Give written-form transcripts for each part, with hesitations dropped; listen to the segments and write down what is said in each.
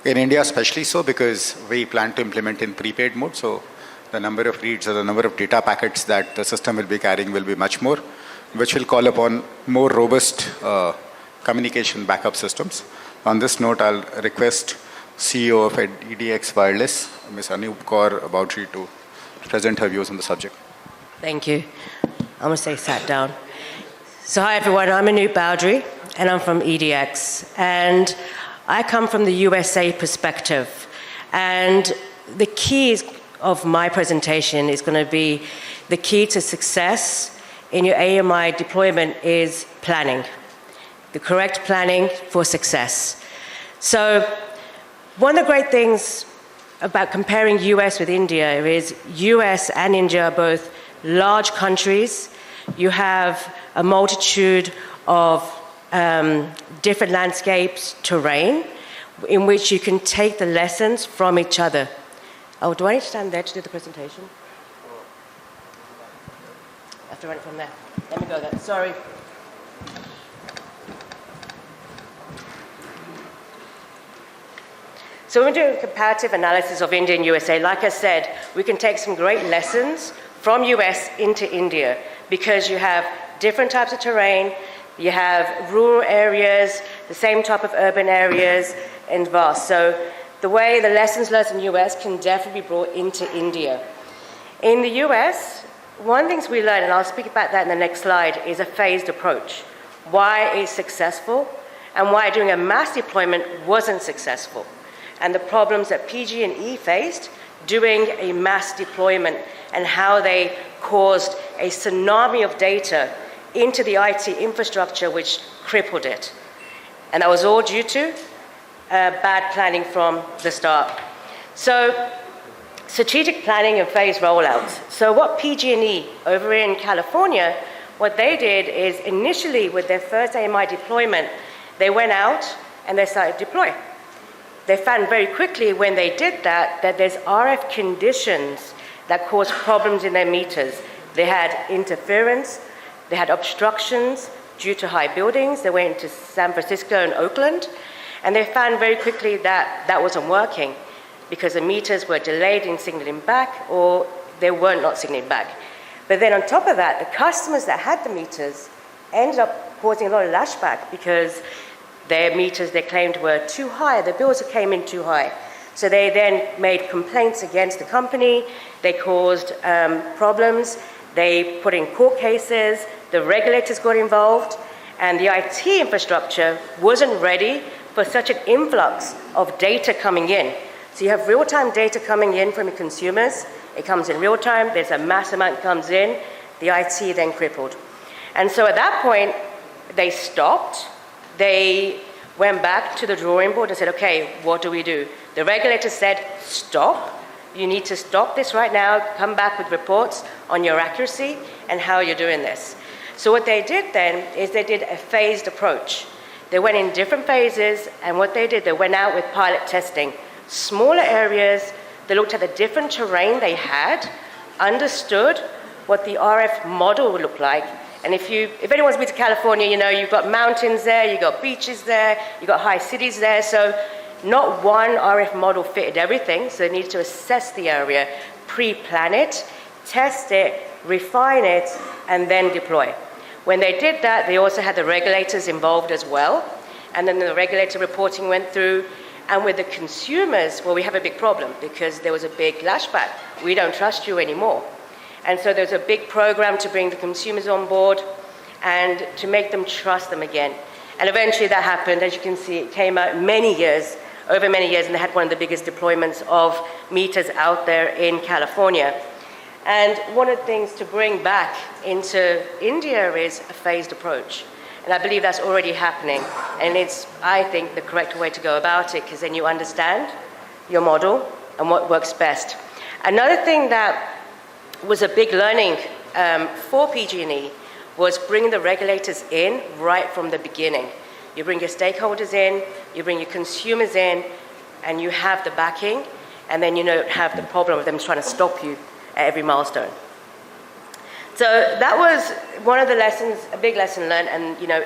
In India, especially so, because we plan to implement in prepaid mode. So the number of reads or the number of data packets that the system will be carrying will be much more, which will call upon more robust communication backup systems. On this note, I'll request CEO of EDX Wireless, Ms. Anoop Kaur Bowdery, to present her views on the subject. Thank you. I'm going to say sat down. So hi everyone, I'm Anoop Bowdery and I'm from EDX. And I come from the USA perspective. And the key of my presentation is going to be the key to success in your AMI deployment is planning. The correct planning for success. So one of the great things about comparing US with India is US and India are both large countries. You have a multitude of different landscapes, terrain, in which you can take the lessons from each other. Oh, do I need to stand there to do the presentation? I have to run it from there. Let me go there. Sorry. So we're doing a comparative analysis of India and USA. Like I said, we can take some great lessons from US into India because you have different types of terrain, you have rural areas, the same type of urban areas, and vast. So the way the lessons learned in US can definitely be brought into India. In the US, one of the things we learned, and I'll speak about that in the next slide, is a phased approach. Why it's successful and why doing a mass deployment wasn't successful. And the problems that PG&E faced doing a mass deployment and how they caused a tsunami of data into the IT infrastructure which crippled it. And that was all due to bad planning from the start. So strategic planning and phase rollouts. So what PG&E over in California, what they did is initially with their first AMI deployment, they went out and they started to deploy. They found very quickly when they did that there's RF conditions that cause problems in their meters. They had interference, they had obstructions due to high buildings. They went into San Francisco and Oakland, and they found very quickly that that wasn't working because the meters were delayed in signaling back or they were not signaling back. But then on top of that, the customers that had the meters ended up causing a lot of lashback because their meters they claimed were too high, the bills came in too high. So they then made complaints against the company, they caused problems, they put in court cases, the regulators got involved, and the IT infrastructure wasn't ready for such an influx of data coming in. So you have real-time data coming in from the consumers, it comes in real time, there's a mass amount that comes in, the IT then crippled. And so at that point, they stopped. They went back to the drawing board and said, okay, what do we do? The regulator said, stop. You need to stop this right now, come back with reports on your accuracy and how you're doing this. So what they did then is they did a phased approach. They went in different phases, and what they did, they went out with pilot testing. Smaller areas, they looked at the different terrain they had, understood what the RF model would look like. And if anyone's been to California, you know, you've got mountains there, you've got beaches there, you've got high cities there. So not one RF model fitted everything. So they needed to assess the area, pre-plan it, test it, refine it, and then deploy. When they did that, they also had the regulators involved as well. And then the regulator reporting went through. And with the consumers, well, we have a big problem because there was a big lashback. We don't trust you anymore. And so there's a big program to bring the consumers on board and to make them trust them again. And eventually that happened. As you can see, it came out over many years, and they had one of the biggest deployments of meters out there in California. And one of the things to bring back into India is a phased approach. And I believe that's already happening. And it's, I think, the correct way to go about it, because then you understand your model and what works best. Another thing that was a big learning for PG&E was bringing the regulators in right from the beginning. You bring your stakeholders in, you bring your consumers in, and you have the backing, and then you don't have the problem of them trying to stop you at every milestone. So that was one of the lessons, a big lesson learned, and you know,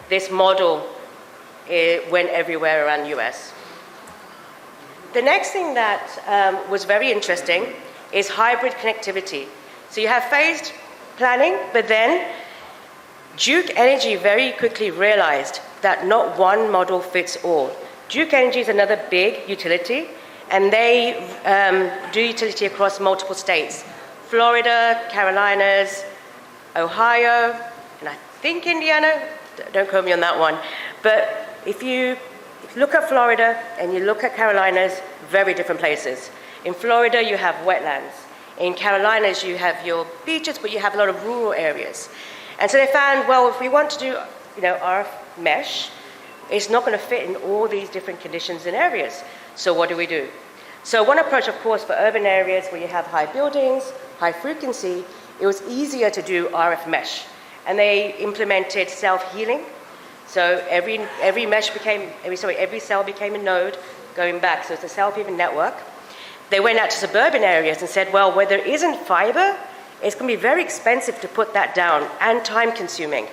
this model went everywhere around the US. The next thing that was very interesting is hybrid connectivity. So you have phased planning, but then Duke Energy very quickly realized that not one model fits all. Duke Energy is another big utility, and they do utility across multiple states. Florida, Carolinas, Ohio, and I think Indiana. Don't quote me on that one. But if you look at Florida and you look at Carolinas, very different places. In Florida, you have wetlands. In Carolinas, you have your beaches, but you have a lot of rural areas. And so they found, well, if we want to do, RF mesh, it's not going to fit in all these different conditions and areas. So what do we do? So one approach, of course, for urban areas where you have high buildings, high frequency, it was easier to do RF mesh. And they implemented self-healing. So every cell became a node going back. So it's a self-healing network. They went out to suburban areas and said, well, where there isn't fiber, it's going to be very expensive to put that down and time-consuming.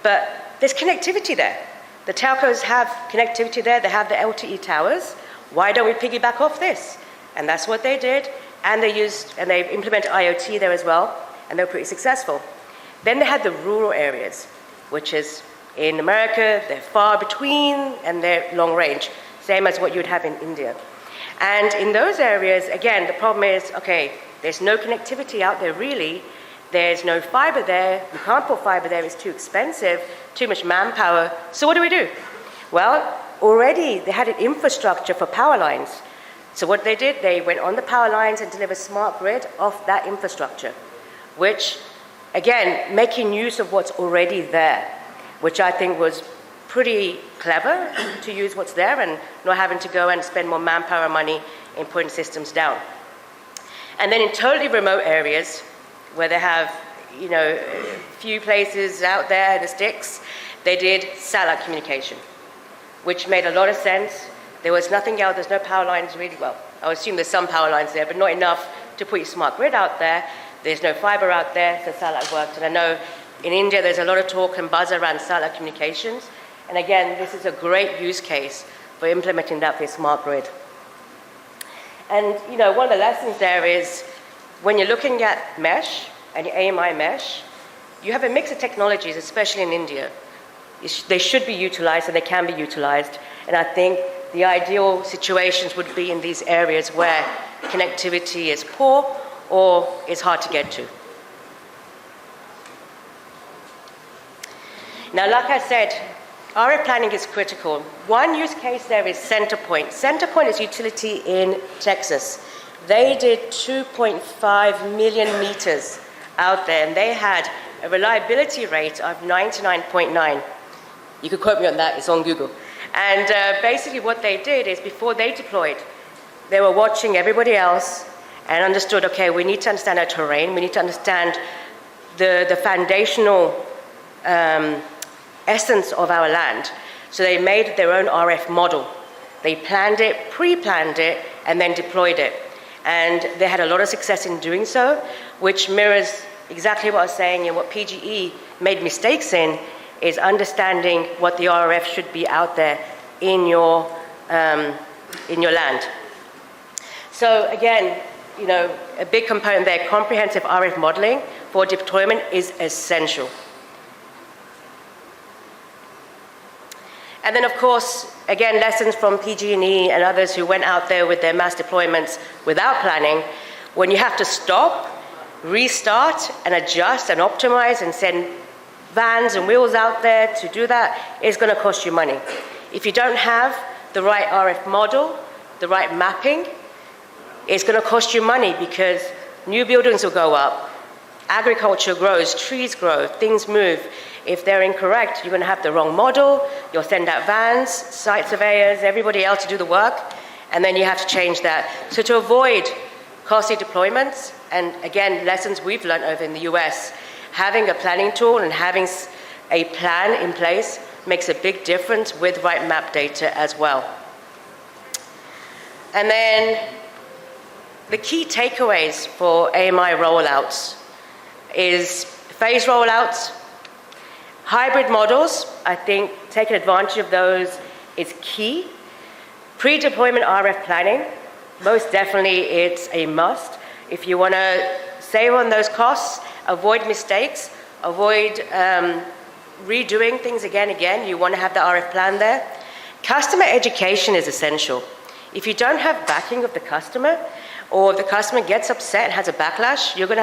But there's connectivity there. The telcos have connectivity there. They have the LTE towers. Why don't we piggyback off this? And that's what they did. And they implemented IoT there as well, and they were pretty successful. Then they had the rural areas, which is in America, they're far between and they're long range, same as what you'd have in India. And in those areas, again, the problem is, okay, there's no connectivity out there really. There's no fiber there. You can't put fiber there. It's too expensive, too much manpower. So what do? Well, already they had an infrastructure for power lines. So what they did, they went on the power lines and delivered smart grid off that infrastructure, which, again, making use of what's already there, which I think was pretty clever to use what's there and not having to go and spend more manpower and money in putting systems down. And then in totally remote areas where they have, a few places out there in the sticks, they did satellite communication, which made a lot of sense. There was nothing else, there's no power lines really. Well, I would assume there's some power lines there, but not enough to put your smart grid out there. There's no fiber out there, so satellite worked. And I know in India there's a lot of talk and buzz around satellite communications. And again, this is a great use case for implementing that for smart grid. And one of the lessons there is when you're looking at mesh and your AMI mesh, you have a mix of technologies, especially in India. They should be utilized and they can be utilized. And I think the ideal situations would be in these areas where connectivity is poor or is hard to get to. Now, like I said, RF planning is critical. One use case there is Centerpoint. Centerpoint is utility in Texas. They did 2.5 million meters out there, and they had a reliability rate of 99.9. You could quote me on that, it's on Google. And basically what they did is before they deployed, they were watching everybody else and understood, okay, we need to understand our terrain, we need to understand the foundational essence of our land. So they made their own RF model. They planned it, pre-planned it, and then deployed it. And they had a lot of success in doing so, which mirrors exactly what I was saying and what PGE made mistakes in, is understanding what the RF should be out there in your land. So again, a big component there, comprehensive RF modeling for deployment is essential. And then, of course, again, lessons from PG&E and others who went out there with their mass deployments without planning. When you have to stop, restart, and adjust and optimize and send vans and wheels out there to do that, it's going to cost you money. If you don't have the right RF model, the right mapping, it's going to cost you money because new buildings will go up, agriculture grows, trees grow, things move. If they're incorrect, you're going to have the wrong model, you'll send out vans, site surveyors, everybody else to do the work, and then you have to change that. So to avoid costly deployments, and again, lessons we've learned over in the US, having a planning tool and having a plan in place makes a big difference with right map data as well. And then the key takeaways for AMI rollouts is phase rollouts, hybrid models. I think taking advantage of those is key. Pre-deployment RF planning, most definitely it's a must. If you want to save on those costs, avoid mistakes, avoid redoing things again, you want to have the RF plan there. Customer education is essential. If you don't have backing of the customer, or the customer gets upset and has a backlash, you're going to have